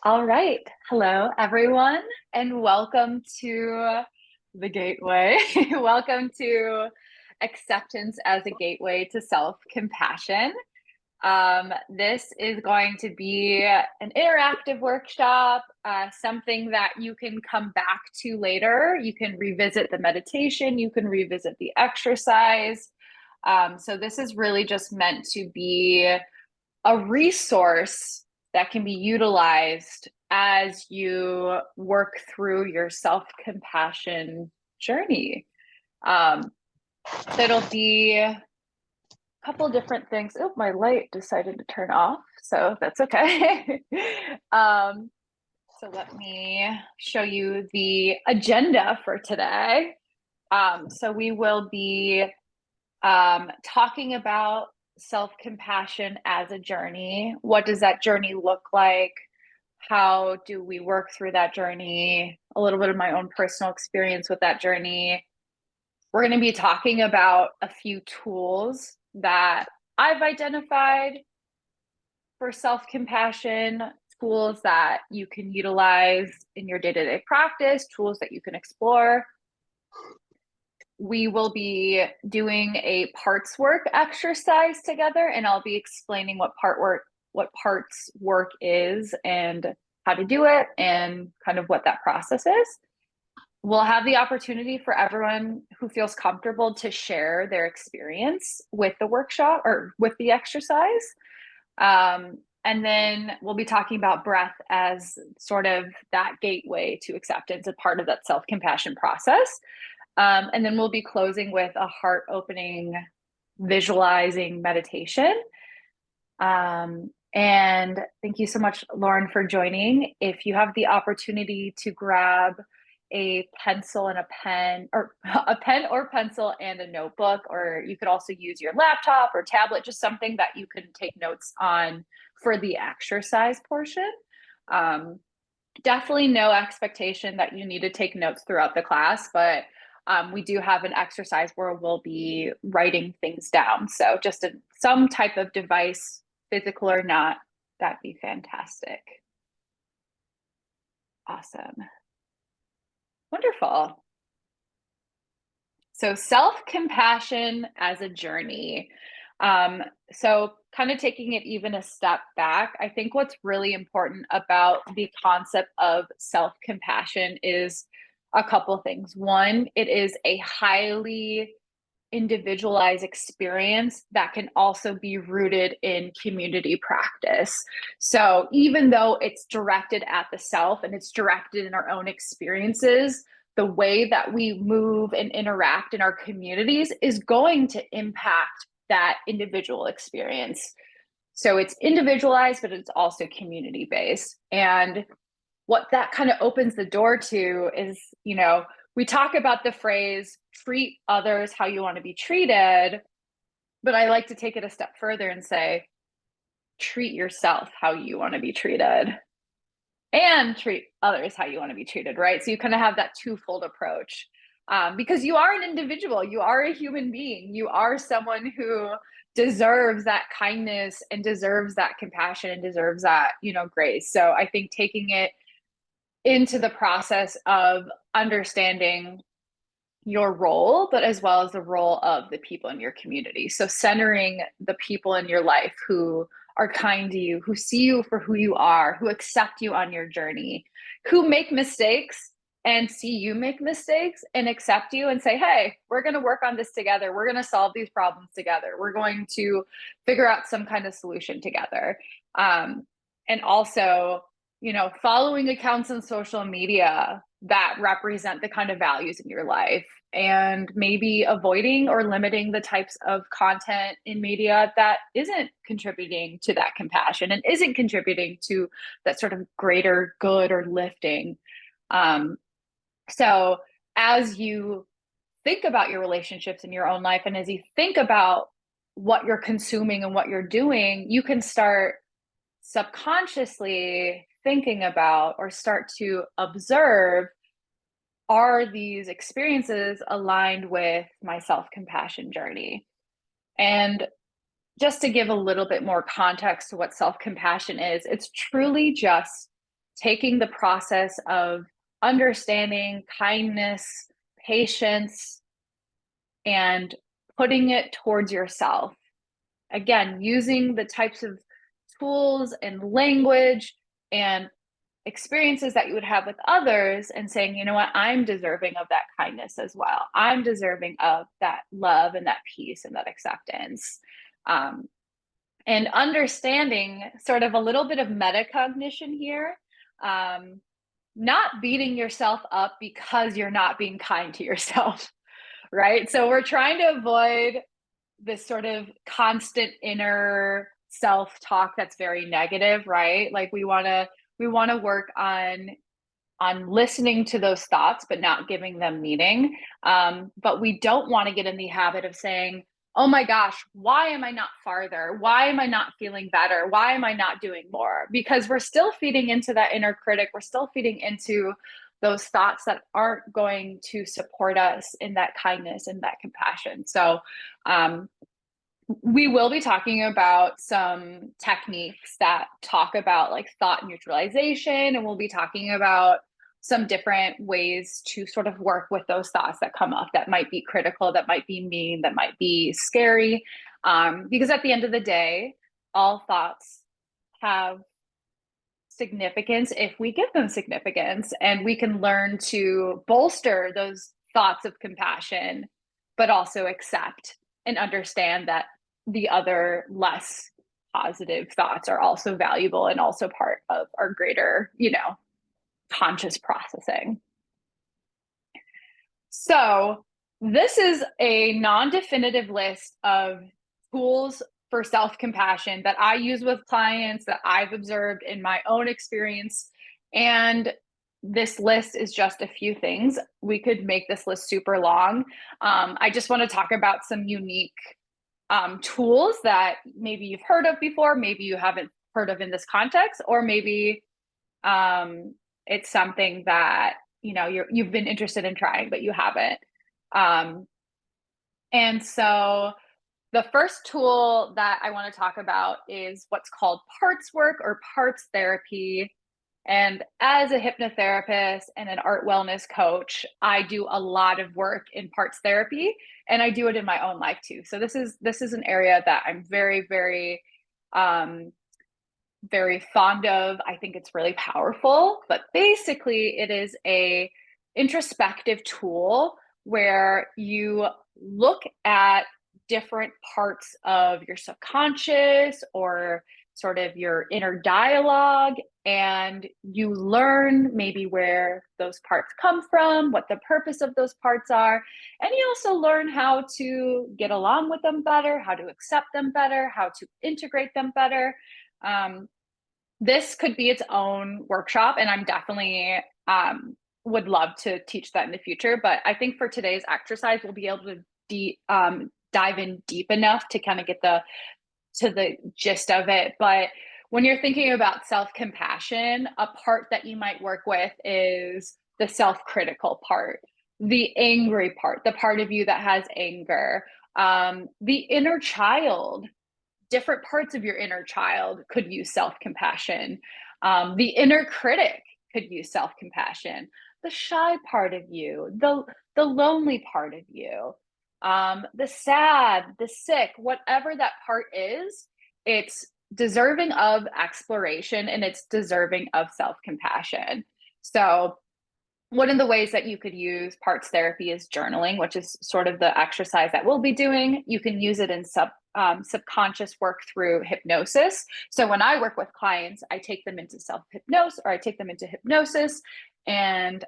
All right. Hello, everyone, and welcome to the Gateway. Welcome to Acceptance as a Gateway to Self-Compassion. This is going to be an interactive workshop, something that you can come back to later. You can revisit the meditation, you can revisit the exercise. So this is really just meant to be a resource that can be utilized as you work through your self-compassion journey. So it'll be a couple different things. Oh, my light decided to turn off, so that's okay. So let me show you the agenda for today. So we will be talking about self-compassion as a journey. What does that journey look like? How do we work through that journey? A little bit of my own personal experience with that journey. We're going to be talking about a few tools that I've identified for self-compassion, tools that you can utilize in your day-to-day practice, tools that you can explore. We will be doing a parts work exercise together, and I'll be explaining what parts work is and how to do it and kind of what that process is. We'll have the opportunity for everyone who feels comfortable to share their experience with the workshop or with the exercise. And then we'll be talking about breath as sort of that gateway to acceptance, a part of that self-compassion process. And then we'll be closing with a heart opening visualizing meditation. And thank you so much, Lauren, for joining. If you have the opportunity to grab a pencil and a pen, or a pen or pencil and a notebook, or you could also use your laptop or tablet, just something that you can take notes on for the exercise portion. Definitely no expectation that you need to take notes throughout the class, but we do have an exercise where we'll be writing things down. So just some type of device, physical or not, that'd be fantastic. Awesome. Wonderful. So self-compassion as a journey. So kind of taking it even a step back, I think what's really important about the concept of self-compassion is a couple things. One, it is a highly individualized experience that can also be rooted in community practice. So even though it's directed at the self and it's directed in our own experiences, the way that we move and interact in our communities is going to impact that individual experience. So it's individualized, but it's also community based. And what that kind of opens the door to is, we talk about the phrase treat others how you want to be treated, but I like to take it a step further and say treat yourself how you want to be treated and treat others how you want to be treated, right? So you kind of have that twofold approach, because you are an individual, you are a human being, you are someone who deserves that kindness and deserves that compassion and deserves that, grace. So I think taking it into the process of understanding your role, but as well as the role of the people in your community. So centering the people in your life who are kind to you, who see you for who you are, who accept you on your journey, who make mistakes and see you make mistakes and accept you and say, hey, we're going to work on this together. We're going to solve these problems together. We're going to figure out some kind of solution together. And also, following accounts on social media that represent the kind of values in your life, and maybe avoiding or limiting the types of content in media that isn't contributing to that compassion and isn't contributing to that sort of greater good or lifting. So as you think about your relationships in your own life, and as you think about what you're consuming and what you're doing, you can start subconsciously thinking about or start to observe, are these experiences aligned with my self-compassion journey? And just to give a little bit more context to what self-compassion is, it's truly just taking the process of understanding, kindness, patience, and putting it towards yourself. Again, using the types of tools and language and experiences that you would have with others and saying, you know what, I'm deserving of that kindness as well. I'm deserving of that love and that peace and that acceptance. Um, and understanding sort of a little bit of metacognition here. Not beating yourself up because you're not being kind to yourself, right? So we're trying to avoid this sort of constant inner self-talk that's very negative, right? Like we want to work on listening to those thoughts but not giving them meaning. But we don't want to get in the habit of saying, oh my gosh, why am I not farther? Why am I not feeling better? Why am I not doing more? Because we're still feeding into that inner critic. We're still feeding into those thoughts that aren't going to support us in that kindness and that compassion. So we will be talking about some techniques that talk about like thought neutralization, and we'll be talking about some different ways to sort of work with those thoughts that come up that might be critical, that might be mean, that might be scary. Because at the end of the day, all thoughts have significance if we give them significance, and we can learn to bolster those thoughts of compassion, but also accept and understand that the other less positive thoughts are also valuable and also part of our greater, conscious processing. So, this is a non definitive list of tools for self compassion that I use with clients, that I've observed in my own experience. And this list is just a few things. We could make this list super long. I just want to talk about some unique tools that maybe you've heard of before, maybe you haven't heard of in this context, or maybe it's something that you've been interested in trying but you haven't. And so the first tool that I want to talk about is what's called parts work or parts therapy. And as a hypnotherapist and an art wellness coach, I do a lot of work in parts therapy, and I do it in my own life too. So this is an area that I'm very, very very fond of. I think it's really powerful, but basically it is a introspective tool where you look at different parts of your subconscious or sort of your inner dialogue, and you learn maybe where those parts come from, what the purpose of those parts are, and you also learn how to get along with them better, how to accept them better, how to integrate them better. This could be its own workshop, and I'm definitely would love to teach that in the future. But I think for today's exercise, we'll be able to dive in deep enough to kind of get to the gist of it. But when you're thinking about self-compassion, a part that you might work with is the self-critical part, the angry part, the part of you that has anger, the inner child. Different parts of your inner child could use self-compassion. The inner critic could use self-compassion. The shy part of you, the lonely part of you, the sad, the sick, whatever that part is, it's deserving of exploration and it's deserving of self-compassion. So one of the ways that you could use parts therapy is journaling, which is sort of the exercise that we'll be doing. You can use it in subconscious work through hypnosis. So when I work with clients, I take them into self-hypnosis, or I take them into hypnosis, and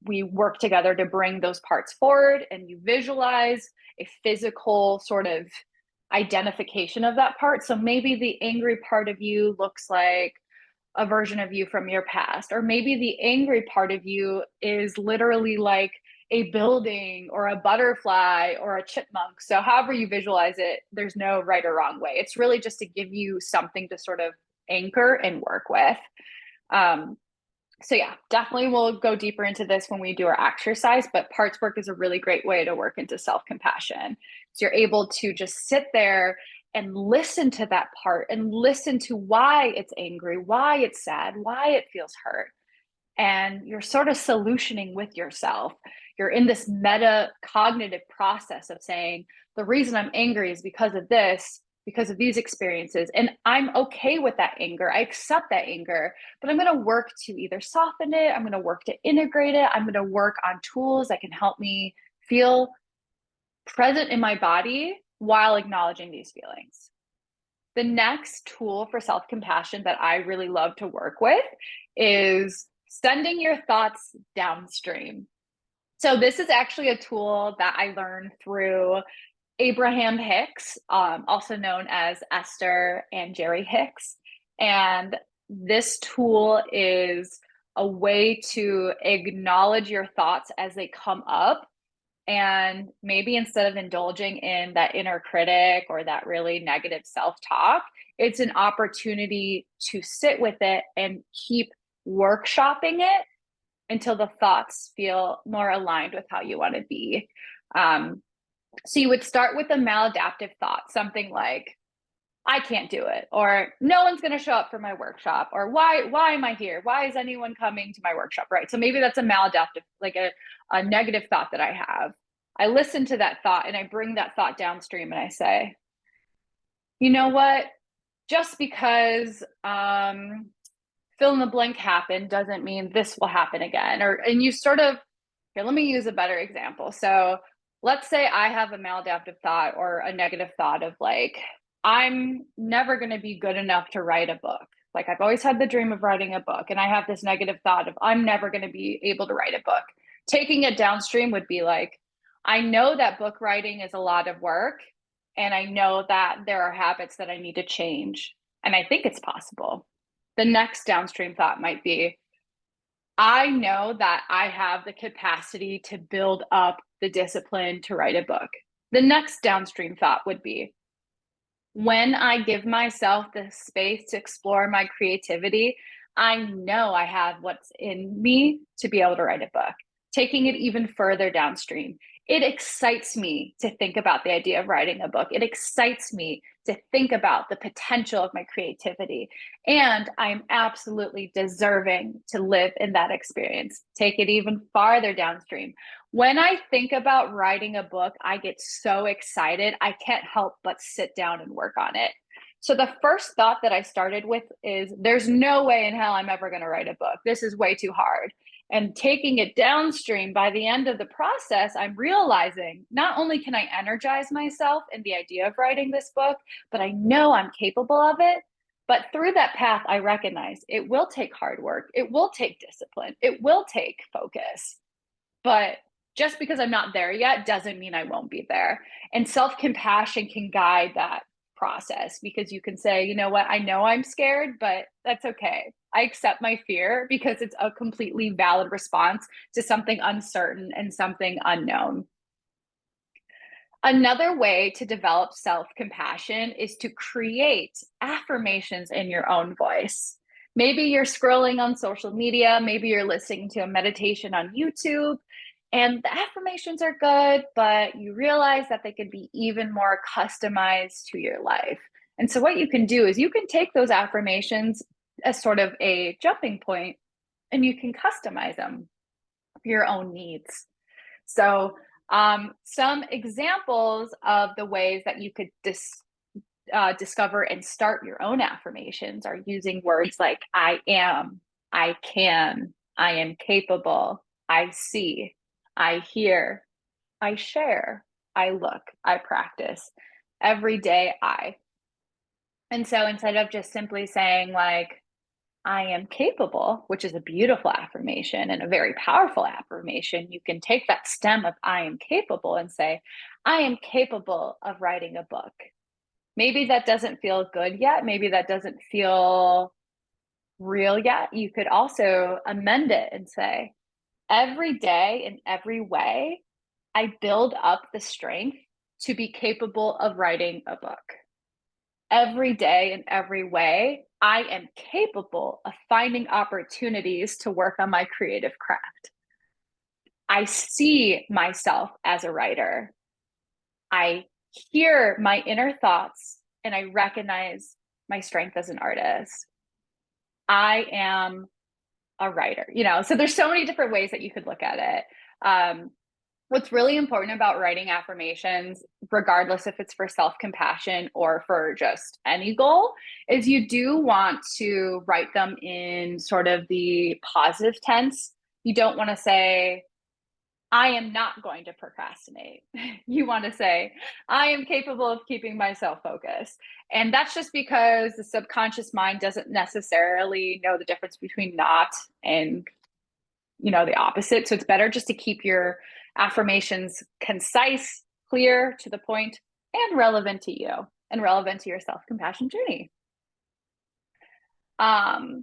we work together to bring those parts forward, and you visualize a physical sort of identification of that part. So maybe the angry part of you looks like a version of you from your past, or maybe the angry part of you is literally like a building or a butterfly or a chipmunk. So however you visualize it, there's no right or wrong way. It's really just to give you something to sort of anchor and work with. So yeah, definitely we'll go deeper into this when we do our exercise, but parts work is a really great way to work into self-compassion. So you're able to just sit there and listen to that part and listen to why it's angry, why it's sad, why it feels hurt. And you're sort of solutioning with yourself. You're in this meta cognitive process of saying, the reason I'm angry is because of this, because of these experiences. And I'm okay with that anger. I accept that anger, but I'm going to work to either soften it, I'm going to work to integrate it, I'm going to work on tools that can help me feel present in my body while acknowledging these feelings. The next tool for self compassion that I really love to work with is sending your thoughts downstream. So, this is actually a tool that I learned through Abraham Hicks, also known as Esther and Jerry Hicks. And this tool is a way to acknowledge your thoughts as they come up. And maybe instead of indulging in that inner critic or that really negative self talk, it's an opportunity to sit with it and keep workshopping it until the thoughts feel more aligned with how you want to be. So you would start with a maladaptive thought, something like, I can't do it, or no one's going to show up for my workshop, or why am I here? Why is anyone coming to my workshop? Right. So maybe that's a maladaptive, like a negative thought that I have. I listen to that thought and I bring that thought downstream and I say, you know what? Just because fill in the blank happened doesn't mean this will happen again. And you sort of, here, let me use a better example. So let's say I have a maladaptive thought or a negative thought of like, I'm never going to be good enough to write a book. Like I've always had the dream of writing a book, and I have this negative thought of I'm never going to be able to write a book. Taking it downstream would be like, I know that book writing is a lot of work, and I know that there are habits that I need to change, and I think it's possible. The next downstream thought might be, I know that I have the capacity to build up the discipline to write a book. The next downstream thought would be, when I give myself the space to explore my creativity, I know I have what's in me to be able to write a book. Taking it even further downstream, it excites me to think about the idea of writing a book. It excites me to think about the potential of my creativity. And I'm absolutely deserving to live in that experience. Take it even farther downstream. When I think about writing a book, I get so excited. I can't help but sit down and work on it. So the first thought that I started with is there's no way in hell I'm ever going to write a book. This is way too hard. And taking it downstream, by the end of the process, I'm realizing not only can I energize myself in the idea of writing this book, but I know I'm capable of it. But through that path, I recognize it will take hard work. It will take discipline. It will take focus. But just because I'm not there yet doesn't mean I won't be there. And self-compassion can guide that process, because you can say, you know what, I know I'm scared, but that's okay. I accept my fear because it's a completely valid response to something uncertain and something unknown. Another way to develop self-compassion is to create affirmations in your own voice. Maybe you're scrolling on social media, maybe you're listening to a meditation on YouTube, and the affirmations are good, but you realize that they could be even more customized to your life. And so, what you can do is you can take those affirmations as sort of a jumping point and you can customize them for your own needs. So, some examples of the ways that you could discover and start your own affirmations are using words like I am, I can, I am capable, I see, I hear, I share, I look, I practice. Every day, I. And so instead of just simply saying, like, I am capable, which is a beautiful affirmation and a very powerful affirmation, you can take that stem of I am capable and say, I am capable of writing a book. Maybe that doesn't feel good yet. Maybe that doesn't feel real yet. You could also amend it and say, every day in every way, I build up the strength to be capable of writing a book. Every day in every way, I am capable of finding opportunities to work on my creative craft. I see myself as a writer. I hear my inner thoughts and I recognize my strength as an artist. I am a writer, so there's so many different ways that you could look at it. What's really important about writing affirmations, regardless if it's for self-compassion or for just any goal, is you do want to write them in sort of the positive tense. You don't want to say, I am not going to procrastinate. You want to say, I am capable of keeping myself focused. And that's just because the subconscious mind doesn't necessarily know the difference between not and, the opposite. So it's better just to keep your affirmations concise, clear, to the point, and relevant to you and relevant to your self-compassion journey. I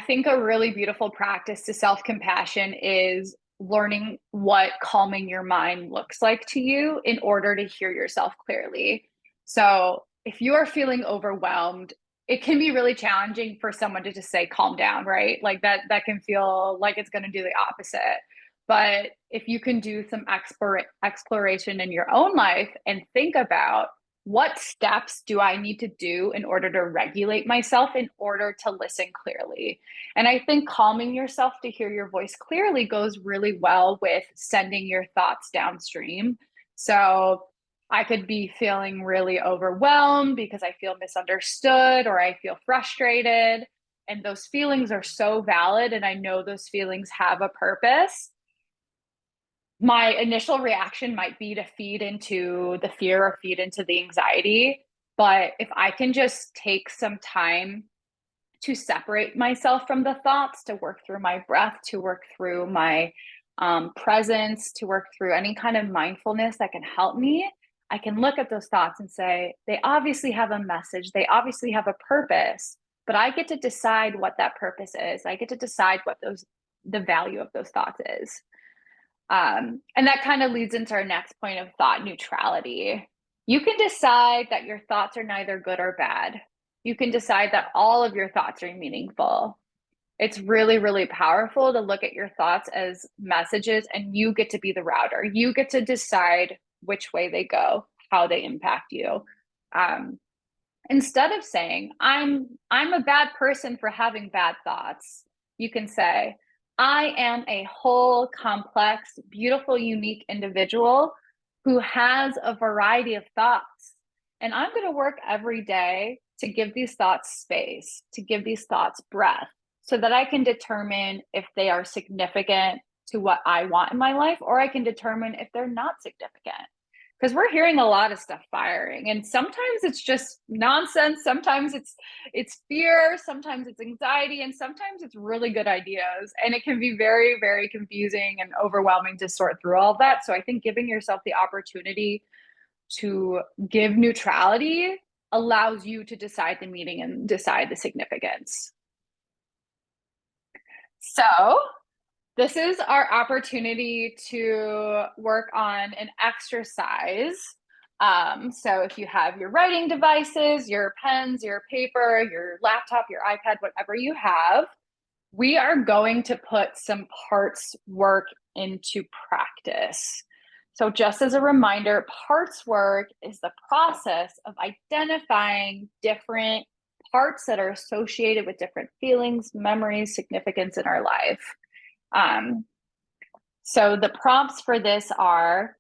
think a really beautiful practice to self-compassion is learning what calming your mind looks like to you in order to hear yourself clearly. So if you are feeling overwhelmed, it can be really challenging for someone to just say, calm down, right? Like that can feel like it's going to do the opposite. But if you can do some exploration in your own life and think about, what steps do I need to do in order to regulate myself in order to listen clearly? And I think calming yourself to hear your voice clearly goes really well with sending your thoughts downstream. So I could be feeling really overwhelmed because I feel misunderstood or I feel frustrated. And those feelings are so valid. And I know those feelings have a purpose. My initial reaction might be to feed into the fear or feed into the anxiety. But if I can just take some time to separate myself from the thoughts, to work through my breath, to work through my presence, to work through any kind of mindfulness that can help me, I can look at those thoughts and say, they obviously have a message, they obviously have a purpose, but I get to decide what that purpose is. I get to decide what the value of those thoughts is. And that kind of leads into our next point of thought neutrality. You can decide that your thoughts are neither good or bad. You can decide that all of your thoughts are meaningful. It's really, really powerful to look at your thoughts as messages, and you get to be the router. You get to decide which way they go, how they impact you. Instead of saying, I'm a bad person for having bad thoughts, you can say, I am a whole, complex, beautiful, unique individual who has a variety of thoughts. And I'm going to work every day to give these thoughts space, to give these thoughts breath, so that I can determine if they are significant to what I want in my life, or I can determine if they're not significant. Because we're hearing a lot of stuff firing, and sometimes it's just nonsense, sometimes it's fear, sometimes it's anxiety, and sometimes it's really good ideas, and it can be very, very confusing and overwhelming to sort through all of that. So I think giving yourself the opportunity to give neutrality allows you to decide the meaning and decide the significance. So this is our opportunity to work on an exercise. So if you have your writing devices, your pens, your paper, your laptop, your iPad, whatever you have, we are going to put some parts work into practice. So just as a reminder, parts work is the process of identifying different parts that are associated with different feelings, memories, significance in our life. So the prompts for this are: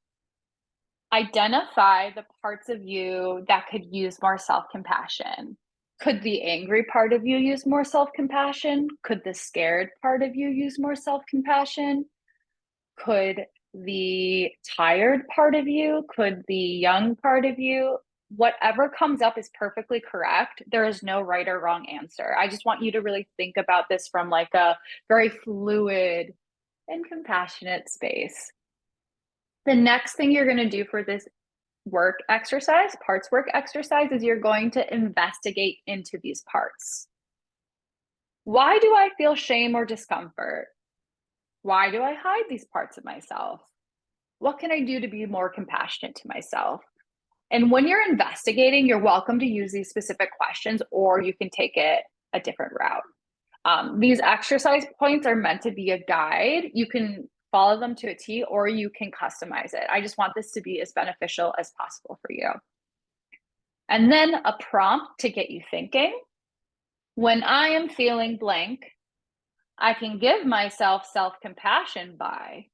identify the parts of you that could use more self-compassion. Could the angry part of you use more self-compassion? Could the scared part of you use more self-compassion? Could the tired part of you? Could the young part of you? Whatever comes up is perfectly correct. There is no right or wrong answer. I just want you to really think about this from like a very fluid and compassionate space. The next thing you're going to do for this work exercise, parts work exercise, is you're going to investigate into these parts. Why do I feel shame or discomfort? Why do I hide these parts of myself? What can I do to be more compassionate to myself? And when you're investigating, you're welcome to use these specific questions, or you can take it a different route. These exercise points are meant to be a guide. You can follow them to a T, or you can customize it. I just want this to be as beneficial as possible for you. And then a prompt to get you thinking. When I am feeling blank, I can give myself self compassion by.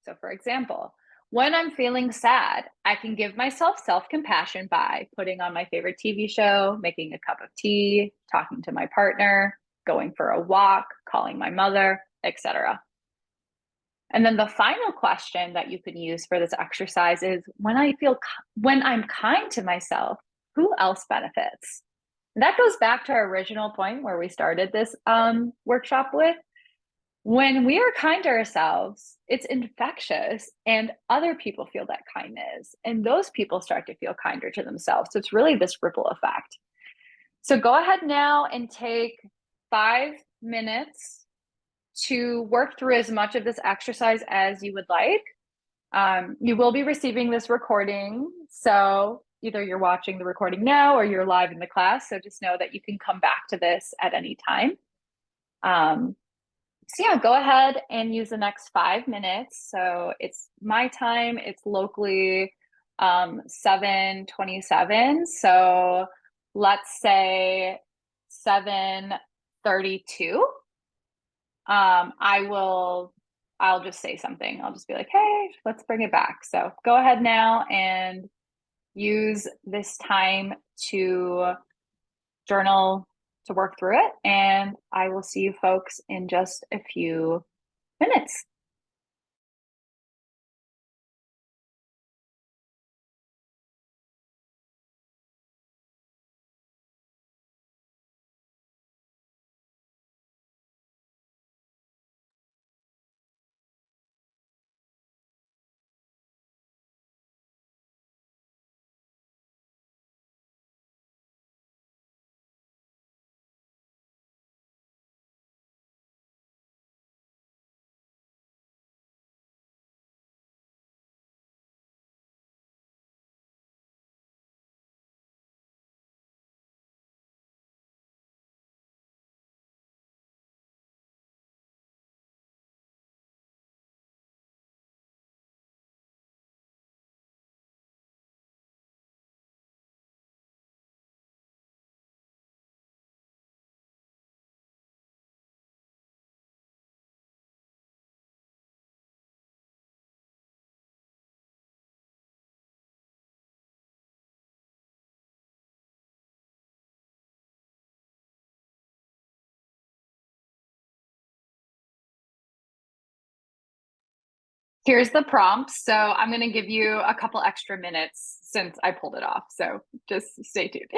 So, for example, when I'm feeling sad, I can give myself self compassion by putting on my favorite TV show, making a cup of tea, talking to my partner, going for a walk, calling my mother, etc. And then the final question that you can use for this exercise is when I'm kind to myself, who else benefits? And that goes back to our original point where we started this workshop with. When we are kind to ourselves, it's infectious and other people feel that kindness and those people start to feel kinder to themselves. So it's really this ripple effect. So go ahead now and take 5 minutes to work through as much of this exercise as you would like. You will be receiving this recording. So either you're watching the recording now or you're live in the class. So just know that you can come back to this at any time. So yeah, go ahead and use the next 5 minutes. So it's my time, it's locally 7:27. So let's say 7:32. I'll just say something. I'll just be like, hey, let's bring it back. So go ahead now and use this time to journal, to work through it. And I will see you folks in just a few minutes. Here's the prompt. So I'm going to give you a couple extra minutes since I pulled it off. So just stay tuned.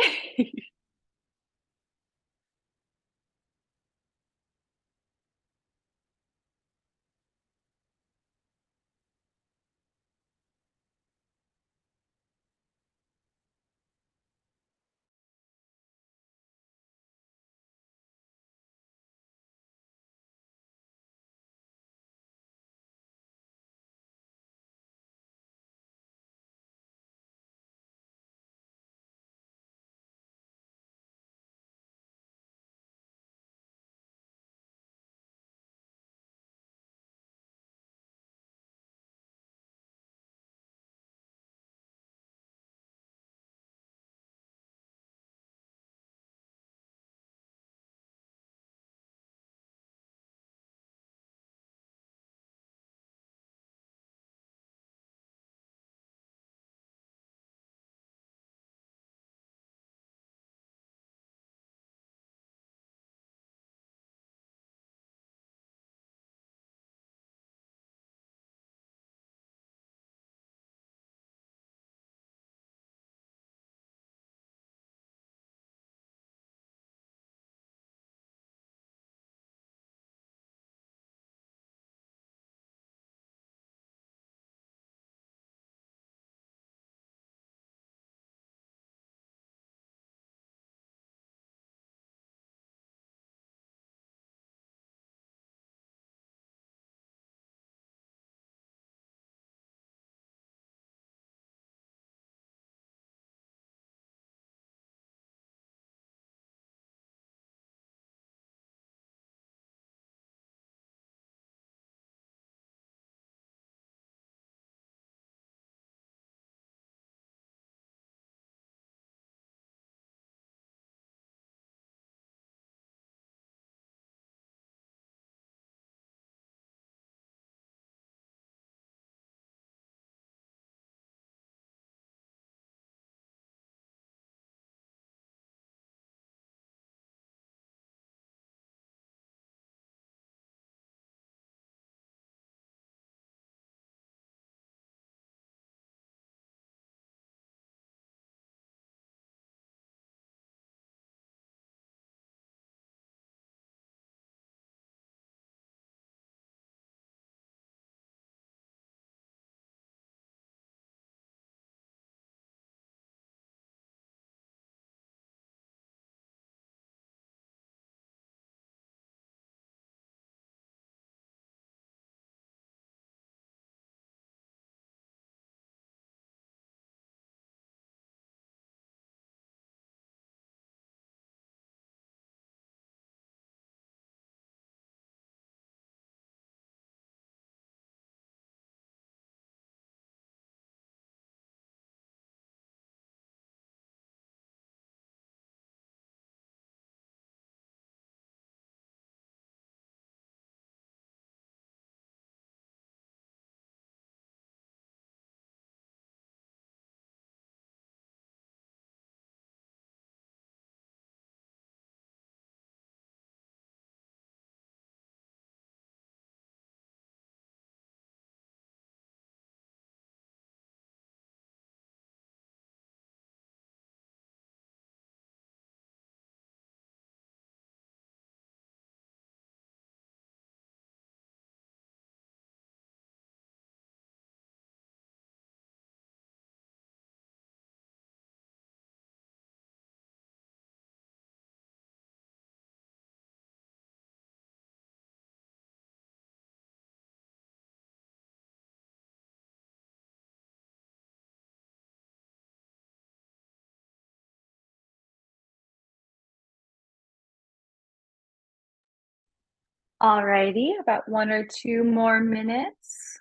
Alrighty, about 1 or 2 more minutes.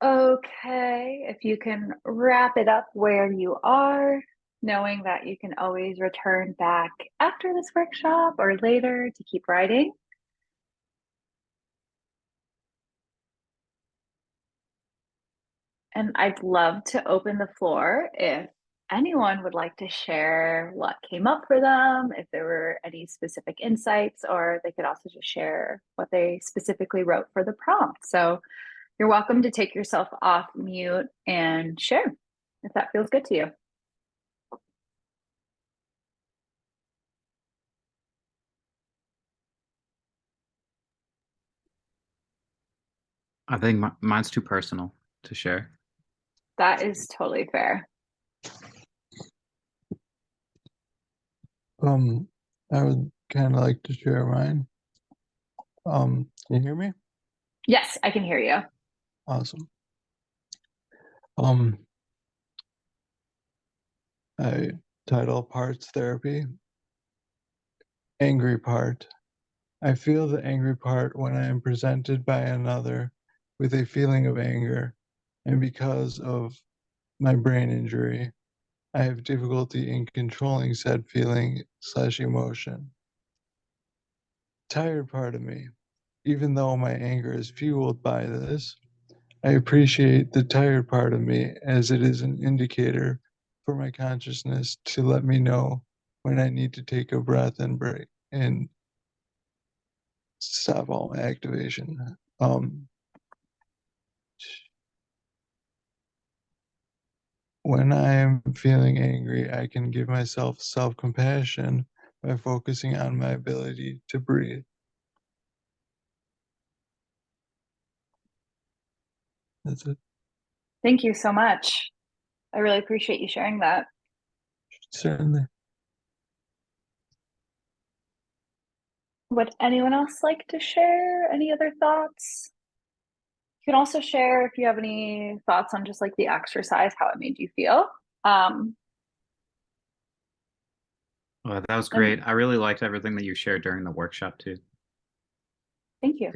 Okay, if you can wrap it up where you are, knowing that you can always return back after this workshop or later to keep writing. And I'd love to open the floor if anyone would like to share what came up for them, if there were any specific insights, or they could also just share what they specifically wrote for the prompt. So you're welcome to take yourself off mute and share if that feels good to you. I think mine's too personal to share. That is totally fair. I would kind of like to share mine. Can you hear me? Yes, I can hear you. Awesome. I title parts therapy. Angry part. I feel the angry part when I am presented by another with a feeling of anger, and because of my brain injury, I have difficulty in controlling said feeling/emotion. Tired part of me. Even though my anger is fueled by this, I appreciate the tired part of me as it is an indicator for my consciousness to let me know when I need to take a breath and break and stop all my activation. When I am feeling angry, I can give myself self-compassion by focusing on my ability to breathe. That's it. Thank you so much. I really appreciate you sharing that. Certainly. Would anyone else like to share any other thoughts? You can also share if you have any thoughts on just like the exercise, how it made you feel. Well, that was And great. I really liked everything that you shared during the workshop too. thank you.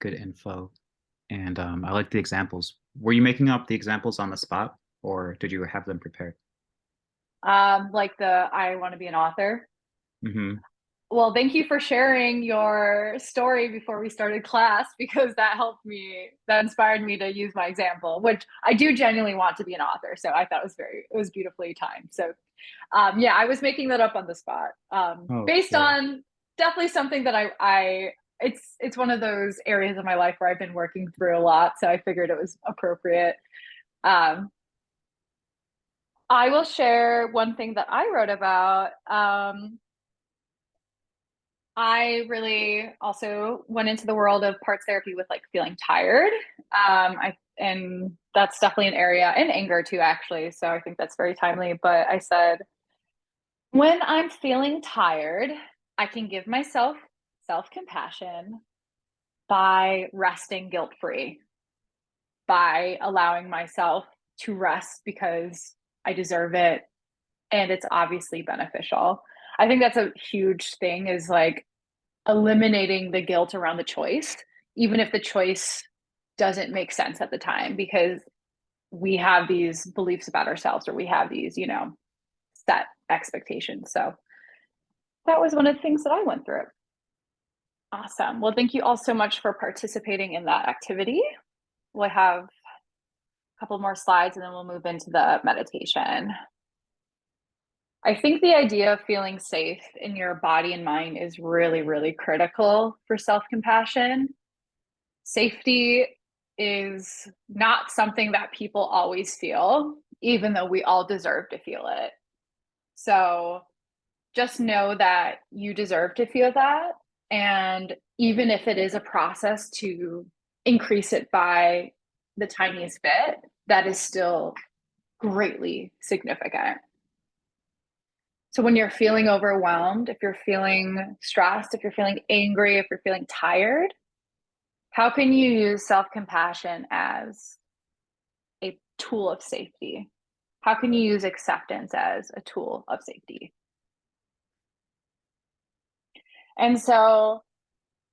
Good info. And I like the examples. Were you making up the examples on the spot, or did you have them prepared? Like the I want to be an author. Mm-hmm. Well, thank you for sharing your story before we started class because that helped me, that inspired me to use my example, which I do genuinely want to be an author. So I thought it was beautifully timed. So yeah, I was making that up on the spot. Based Okay. on definitely something that it's one of those areas of my life where I've been working through a lot. So I figured it was appropriate. Um, I will share one thing that I wrote about. I really also went into the world of parts therapy with like feeling tired. And that's definitely an area, and anger too, actually. So I think that's very timely. But I said, when I'm feeling tired, I can give myself self compassion by resting guilt free, by allowing myself to rest because I deserve it and it's obviously beneficial. I think that's a huge thing is like eliminating the guilt around the choice, even if the choice doesn't make sense at the time because we have these beliefs about ourselves, or we have these, set expectations. So that was one of the things that I went through. Awesome. Well, thank you all so much for participating in that activity. We'll have a couple more slides and then we'll move into the meditation. I think the idea of feeling safe in your body and mind is really, really critical for self-compassion. Safety is not something that people always feel, even though we all deserve to feel it. So just know that you deserve to feel that. And even if it is a process to increase it by the tiniest bit, that is still greatly significant. So when you're feeling overwhelmed, if you're feeling stressed, if you're feeling angry, if you're feeling tired, how can you use self-compassion as a tool of safety? How can you use acceptance as a tool of safety? And so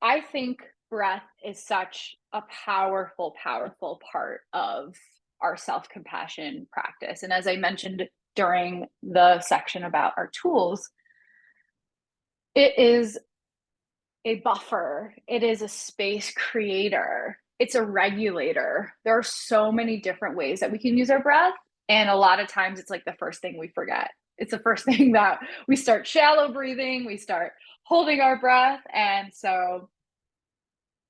I think breath is such a powerful, powerful part of our self-compassion practice. And as I mentioned during the section about our tools, it is a buffer, it is a space creator, it's a regulator. There are so many different ways that we can use our breath. And a lot of times it's like the first thing we forget. It's the first thing that we start shallow breathing, we start holding our breath. And so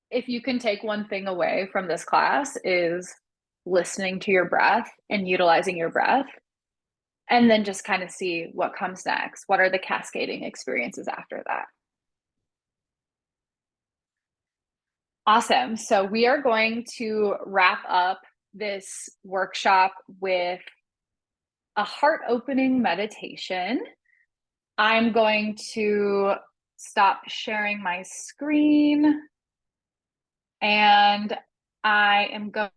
if you can take one thing away from this class is listening to your breath and utilizing your breath, and then just kind of see what comes next. What are the cascading experiences after that? Awesome. So we are going to wrap up this workshop with a heart-opening meditation. I'm going to stop sharing my screen and I am going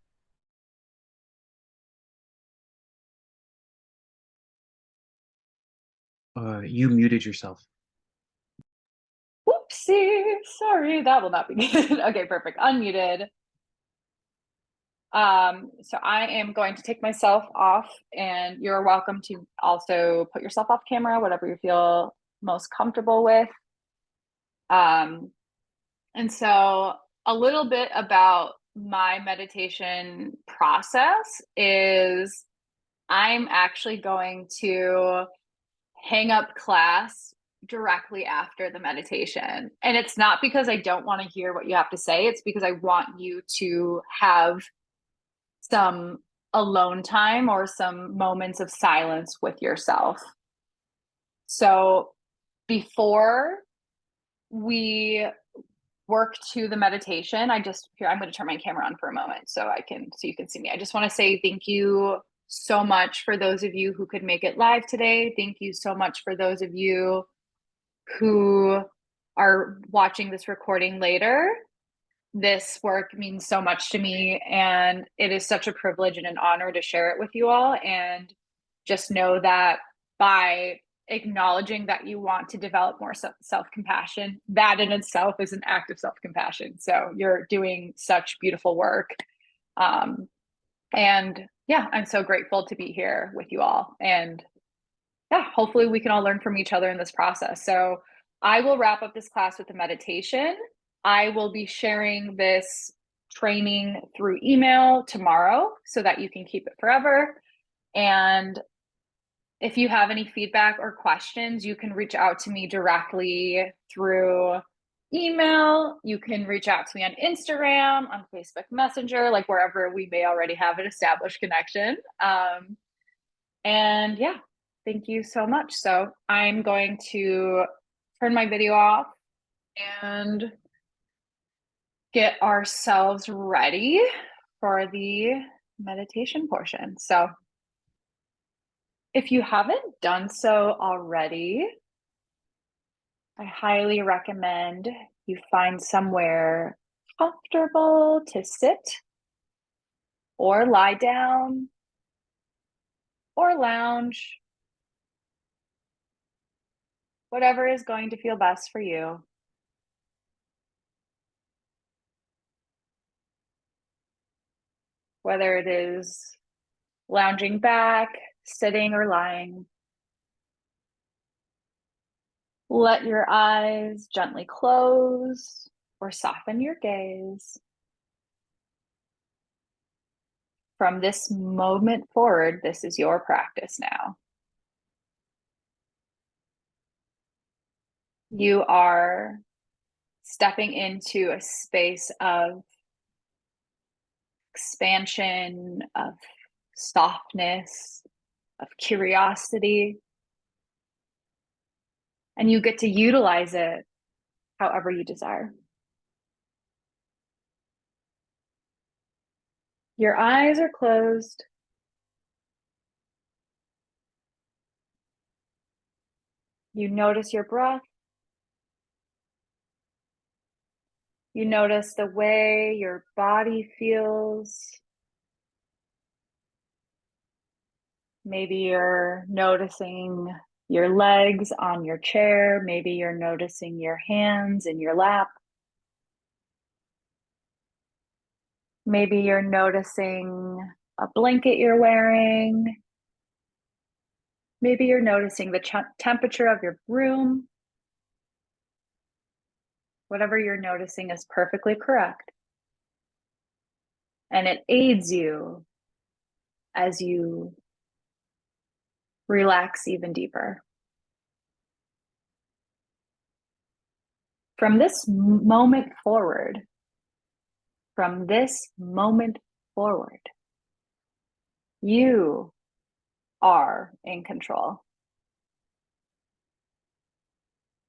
You muted yourself. Whoopsie, sorry, that will not be good. Okay, perfect, unmuted. So I am going to take myself off and you're welcome to also put yourself off camera, whatever you feel most comfortable with. And so a little bit about my meditation process is I'm actually going to hang up class directly after the meditation. And it's not because I don't want to hear what you have to say, it's because I want you to have some alone time or some moments of silence with yourself. So before we work to the meditation, I'm going to turn my camera on for a moment so you can see me. I just want to say thank you so much for those of you who could make it live today. Thank you so much for those of you who are watching this recording later. This work means so much to me, and it is such a privilege and an honor to share it with you all. And just know that by acknowledging that you want to develop more self-compassion, that in itself is an act of self-compassion. So you're doing such beautiful work. And yeah, I'm so grateful to be here with you all. And yeah, hopefully we can all learn from each other in this process. So I will wrap up this class with a meditation. I will be sharing this training through email tomorrow so that you can keep it forever. And if you have any feedback or questions, you can reach out to me directly through email. You can reach out to me on Instagram, on Facebook Messenger, like wherever we may already have an established connection. And yeah, thank you so much. So I'm going to turn my video off and get ourselves ready for the meditation portion. So if you haven't done so already, I highly recommend you find somewhere comfortable to sit or lie down or lounge, whatever is going to feel best for you. whether it is lounging back, sitting, or lying. Let your eyes gently close or soften your gaze. From this moment forward, this is your practice now. You are stepping into a space of expansion, of softness, of curiosity, and you get to utilize it however you desire. Your eyes are closed. You notice your breath. You notice the way your body feels. Maybe you're noticing your legs on your chair. Maybe you're noticing your hands in your lap. Maybe you're noticing a blanket you're wearing. Maybe you're noticing the temperature of your room. Whatever you're noticing is perfectly correct. And it aids you as you relax even deeper. From this moment forward, you are in control.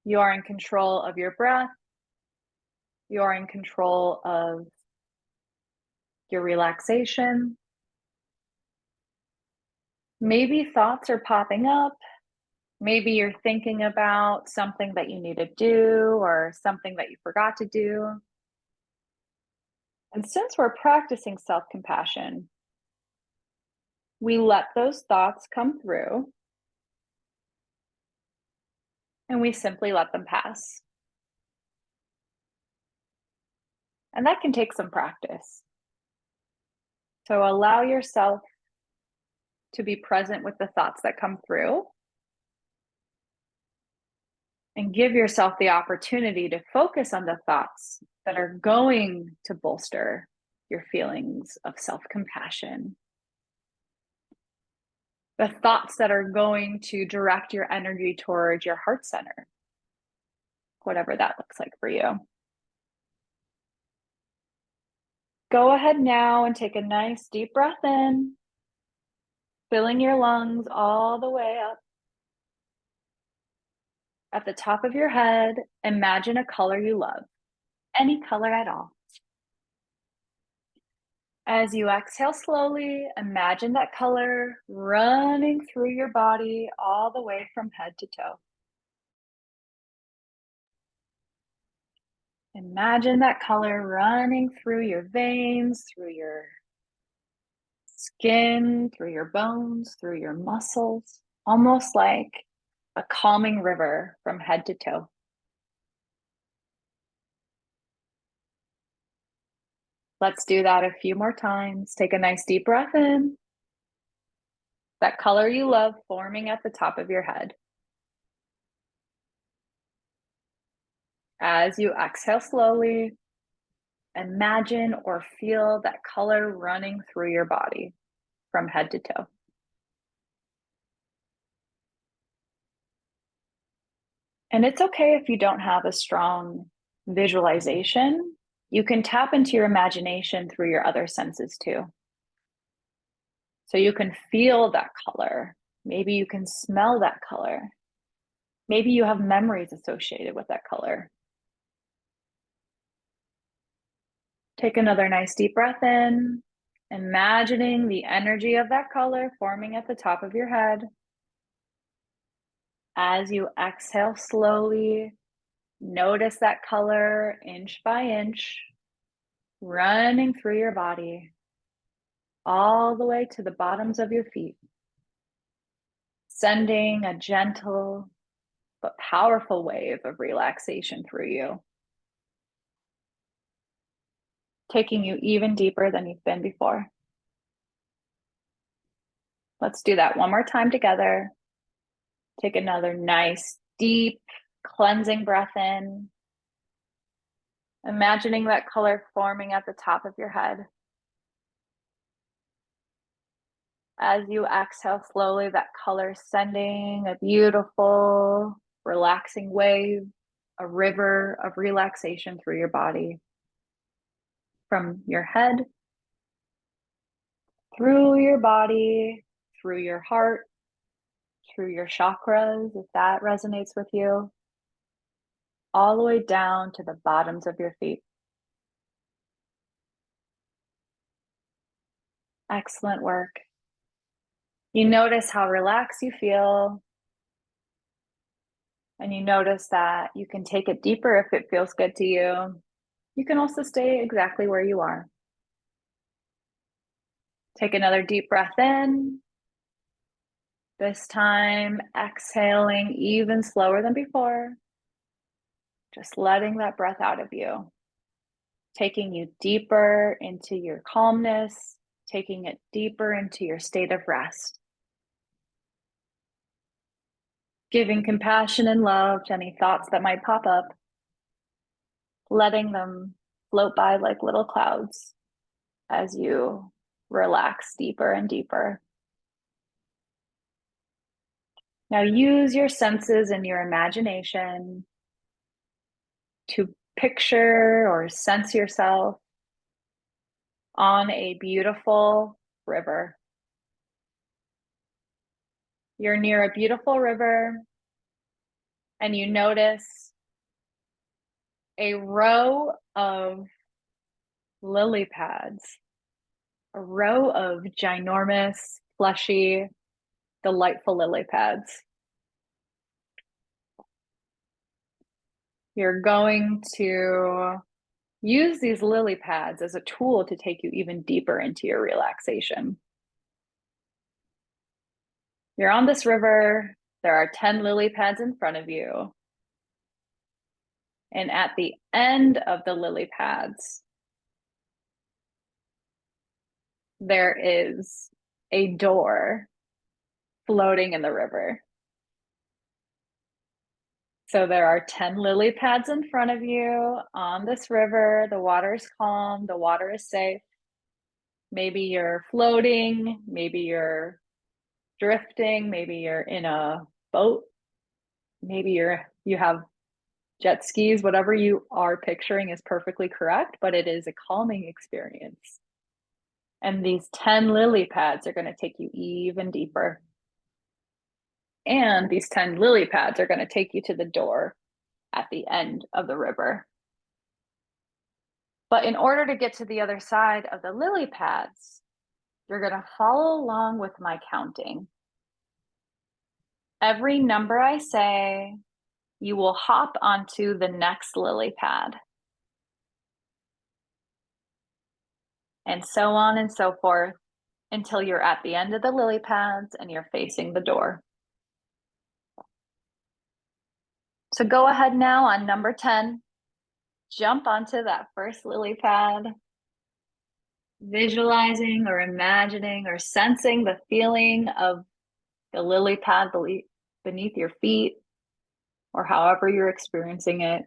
You are in control of your breath. You are in control of your relaxation. Maybe thoughts are popping up. Maybe you're thinking about something that you need to do or something that you forgot to do. And since we're practicing self-compassion, we let those thoughts come through and we simply let them pass. And that can take some practice. So allow yourself to be present with the thoughts that come through and give yourself the opportunity to focus on the thoughts that are going to bolster your feelings of self-compassion. The thoughts that are going to direct your energy towards your heart center, whatever that looks like for you. Go ahead now and take a nice deep breath in, filling your lungs all the way up. At the top of your head, imagine a color you love, any color at all. As you exhale slowly, imagine that color running through your body all the way from head to toe. Imagine that color running through your veins, through your skin, through your bones, through your muscles, almost like a calming river from head to toe. Let's do that a few more times. Take a nice deep breath in. That color you love forming at the top of your head. As you exhale slowly, imagine or feel that color running through your body from head to toe. And it's okay if you don't have a strong visualization. You can tap into your imagination through your other senses too. So you can feel that color. Maybe you can smell that color. Maybe you have memories associated with that color. Take another nice deep breath in, imagining the energy of that color forming at the top of your head. As you exhale slowly, notice that color inch by inch, running through your body, all the way to the bottoms of your feet, sending a gentle but powerful wave of relaxation through you, taking you even deeper than you've been before. Let's do that one more time together. Take another nice, deep, cleansing breath in. Imagining that color forming at the top of your head. As you exhale slowly, that color sending a beautiful, relaxing wave, a river of relaxation through your body. From your head, through your body, through your heart, through your chakras, if that resonates with you, all the way down to the bottoms of your feet. Excellent work. You notice how relaxed you feel. And you notice that you can take it deeper if it feels good to you. You can also stay exactly where you are. Take another deep breath in. This time, exhaling even slower than before. Just letting that breath out of you. Taking you deeper into your calmness, taking it deeper into your state of rest. Giving compassion and love to any thoughts that might pop up. Letting them float by like little clouds as you relax deeper and deeper. Now use your senses and your imagination to picture or sense yourself on a beautiful river. You're near a beautiful river and you notice a row of lily pads, a row of ginormous, fleshy, delightful lily pads. You're going to use these lily pads as a tool to take you even deeper into your relaxation. You're on this river. There are 10 lily pads in front of you. And at the end of the lily pads, there is a door floating in the river. So there are 10 lily pads in front of you on this river. The water is calm, the water is safe. Maybe you're floating, maybe you're drifting, maybe you're in a boat, maybe you have jet skis. Whatever you are picturing is perfectly correct, but it is a calming experience. And these 10 lily pads are going to take you even deeper. And these 10 lily pads are going to take you to the door at the end of the river. But in order to get to the other side of the lily pads, you're going to follow along with my counting. Every number I say, you will hop onto the next lily pad. And so on and so forth until you're at the end of the lily pads and you're facing the door. So go ahead now on number 10, jump onto that first lily pad, visualizing or imagining or sensing the feeling of the lily pad beneath your feet, or however you're experiencing it.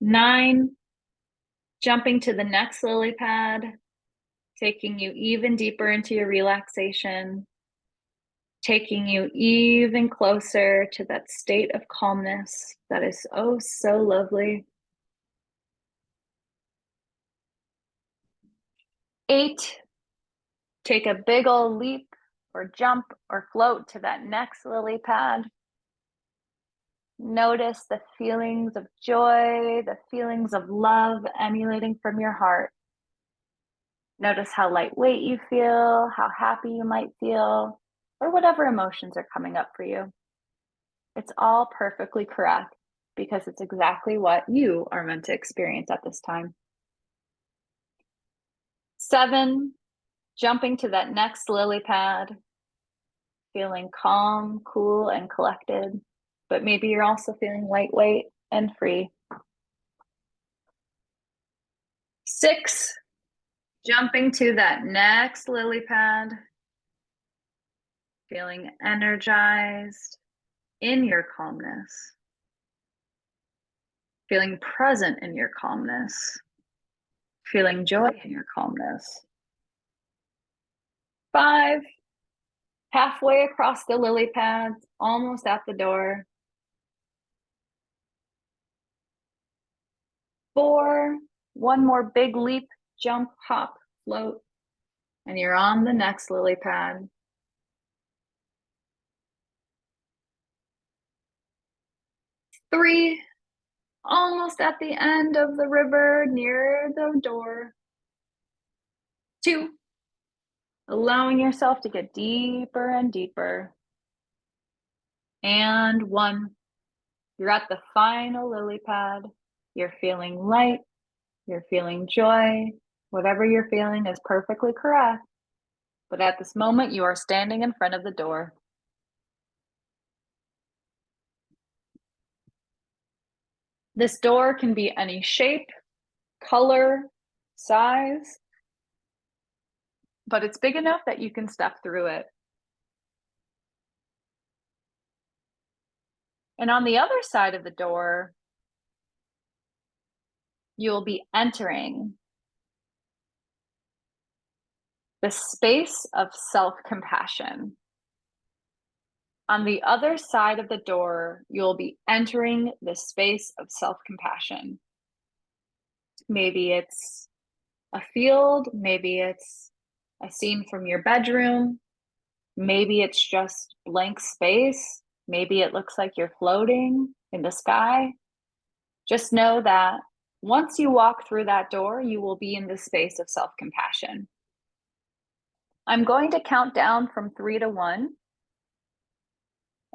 9, jumping to the next lily pad, taking you even deeper into your relaxation, taking you even closer to that state of calmness that is oh so lovely. 8, take a big old leap or jump or float to that next lily pad. Notice the feelings of joy, the feelings of love emanating from your heart. Notice how lightweight you feel, how happy you might feel, or whatever emotions are coming up for you. It's all perfectly correct because it's exactly what you are meant to experience at this time. 7, jumping to that next lily pad, feeling calm, cool, and collected, but maybe you're also feeling lightweight and free. 6, Jumping to that next lily pad, feeling energized in your calmness, feeling present in your calmness, feeling joy in your calmness. 5, halfway across the lily pads, almost at the door. 4, one more big leap, jump, hop, float, and you're on the next lily pad. 3, almost at the end of the river near the door. 2, allowing yourself to get deeper and deeper. And 1, you're at the final lily pad. You're feeling light, you're feeling joy. Whatever you're feeling is perfectly correct. But at this moment, you are standing in front of the door. This door can be any shape, color, size, but it's big enough that you can step through it. And on the other side of the door, you'll be entering the space of self-compassion. On the other side of the door, you'll be entering the space of self-compassion. Maybe it's a field, maybe it's a scene from your bedroom, maybe it's just blank space, maybe it looks like you're floating in the sky. Just know that once you walk through that door, you will be in the space of self-compassion. I'm going to count down from 3 to 1.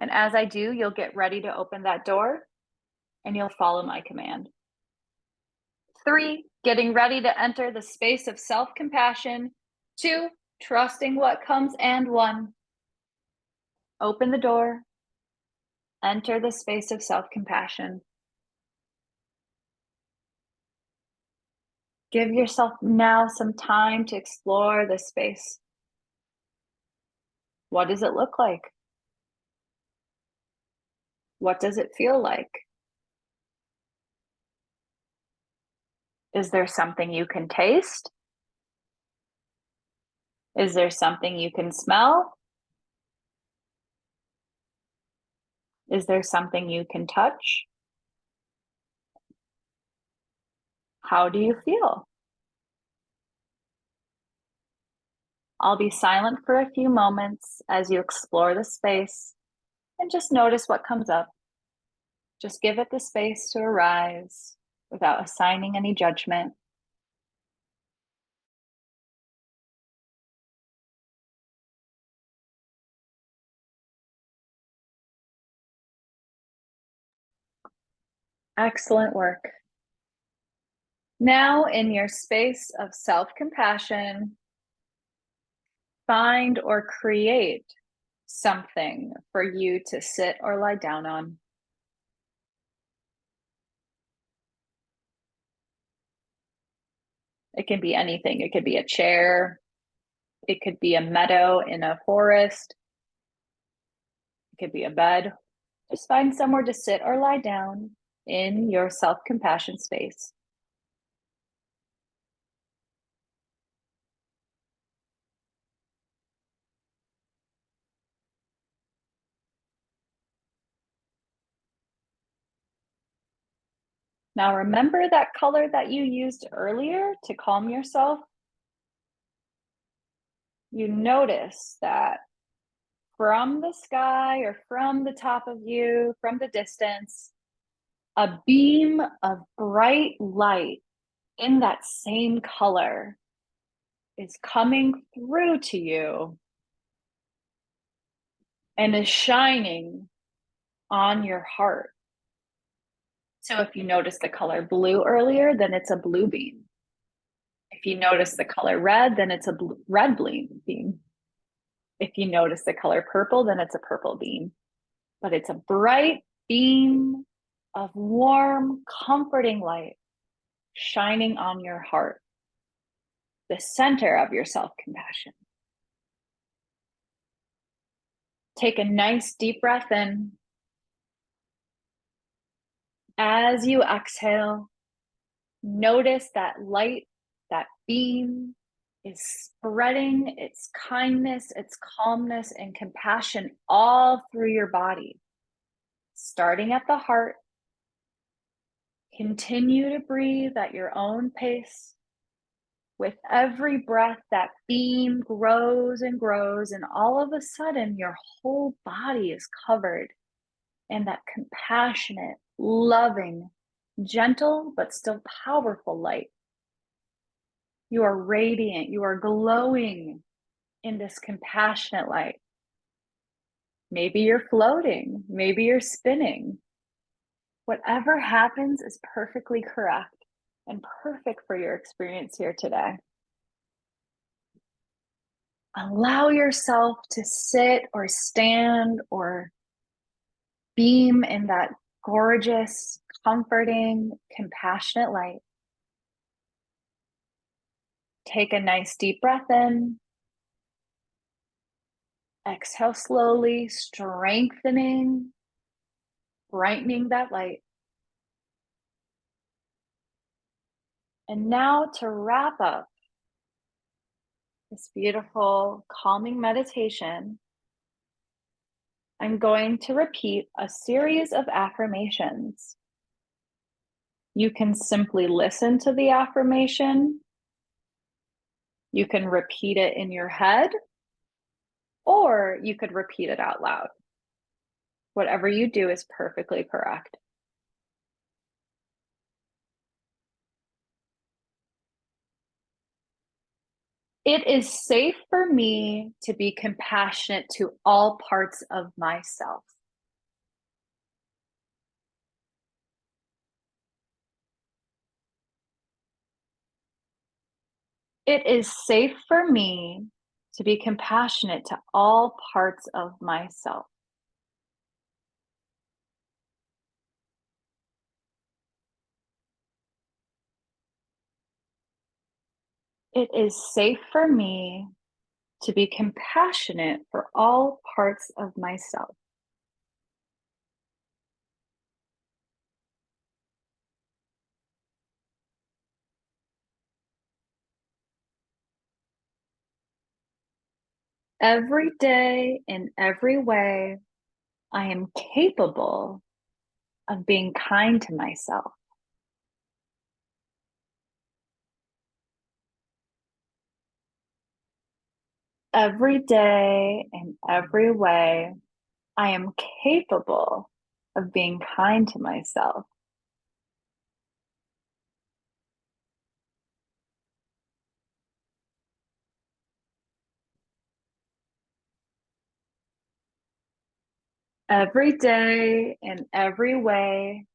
And as I do, you'll get ready to open that door and you'll follow my command. 3, getting ready to enter the space of self-compassion. 2, trusting what comes. And 1, open the door, enter the space of self-compassion. Give yourself now some time to explore this space. What does it look like? What does it feel like? Is there something you can taste? Is there something you can smell? Is there something you can touch? How do you feel? I'll be silent for a few moments as you explore the space and just notice what comes up. Just give it the space to arise without assigning any judgment. Excellent work. Now, in your space of self-compassion, find or create something for you to sit or lie down on. It can be anything. It could be a chair. It could be a meadow in a forest. It could be a bed. Just find somewhere to sit or lie down in your self-compassion space. Now remember that color that you used earlier to calm yourself? You notice that from the sky or from the top of you, from the distance, a beam of bright light in that same color is coming through to you and is shining on your heart. So if you noticed the color blue earlier, then it's a blue beam. If you notice the color red, then it's a red beam. If you notice the color purple, then it's a purple beam. But it's a bright beam of warm, comforting light shining on your heart. the center of your self-compassion. Take a nice deep breath in. As you exhale, notice that light, that beam is spreading its kindness, its calmness, and compassion all through your body. Starting at the heart, continue to breathe at your own pace. With every breath, that beam grows and grows, and all of a sudden, your whole body is covered in that compassionate, loving, gentle, but still powerful light. You are radiant, you are glowing in this compassionate light. Maybe you're floating, maybe you're spinning. Whatever happens is perfectly correct and perfect for your experience here today. Allow yourself to sit or stand or beam in that gorgeous, comforting, compassionate light. Take a nice deep breath in. Exhale slowly, strengthening, brightening that light. And now to wrap up this beautiful, calming meditation, I'm going to repeat a series of affirmations. You can simply listen to the affirmation. You can repeat it in your head, or you could repeat it out loud. Whatever you do is perfectly correct. It is safe for me to be compassionate to all parts of myself. It is safe for me to be compassionate to all parts of myself. It is safe for me to be compassionate for all parts of myself. Every day, in every way, I am capable of being kind to myself. Every day, in every way, I am capable of being kind to myself. Every day, in every way,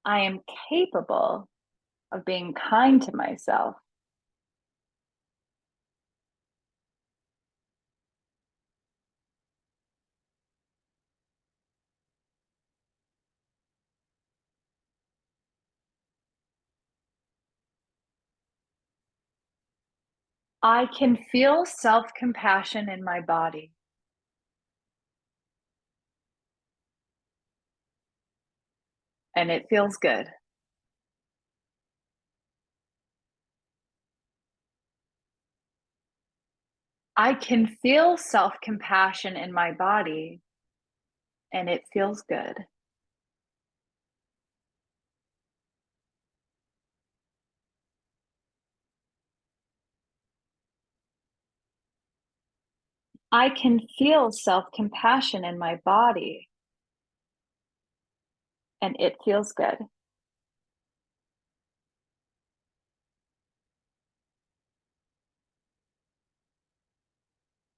I am capable of being kind to myself. I can feel self-compassion in my body. And it feels good. I can feel self-compassion in my body, and it feels good. I can feel self-compassion in my body, and it feels good.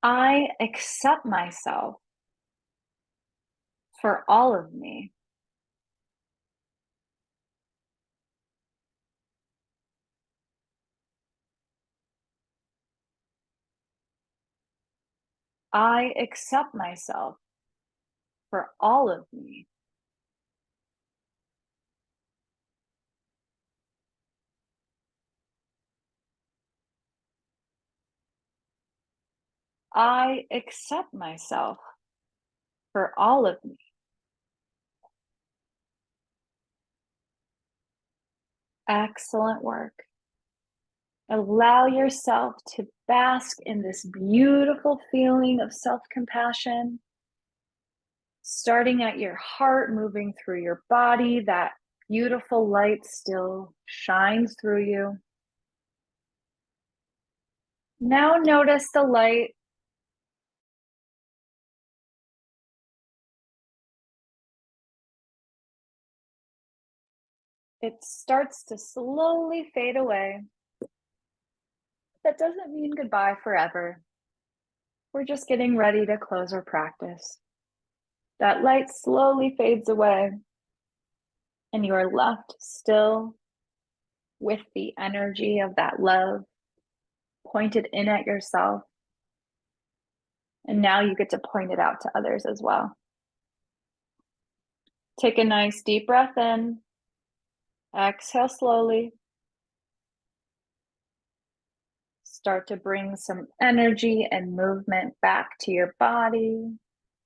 I accept myself for all of me. I accept myself for all of me. I accept myself for all of me. Excellent work. Allow yourself to bask in this beautiful feeling of self-compassion, starting at your heart, moving through your body. That beautiful light still shines through you. Now notice the light it starts to slowly fade away. That doesn't mean goodbye forever. We're just getting ready to close our practice. That light slowly fades away, and you are left still with the energy of that love pointed in at yourself. And now you get to point it out to others as well. Take a nice deep breath in. Exhale slowly. Start to bring some energy and movement back to your body.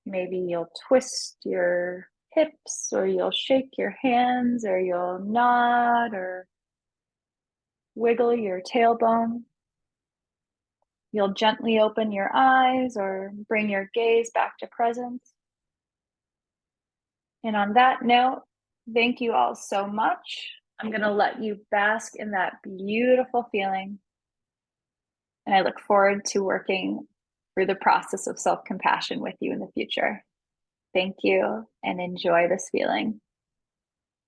Maybe you'll twist your hips, or you'll shake your hands, or you'll nod, or wiggle your tailbone. You'll gently open your eyes or bring your gaze back to presence. And on that note, thank you all so much. I'm going to let you bask in that beautiful feeling. And I look forward to working through the process of self-compassion with you in the future. Thank you, and enjoy this feeling.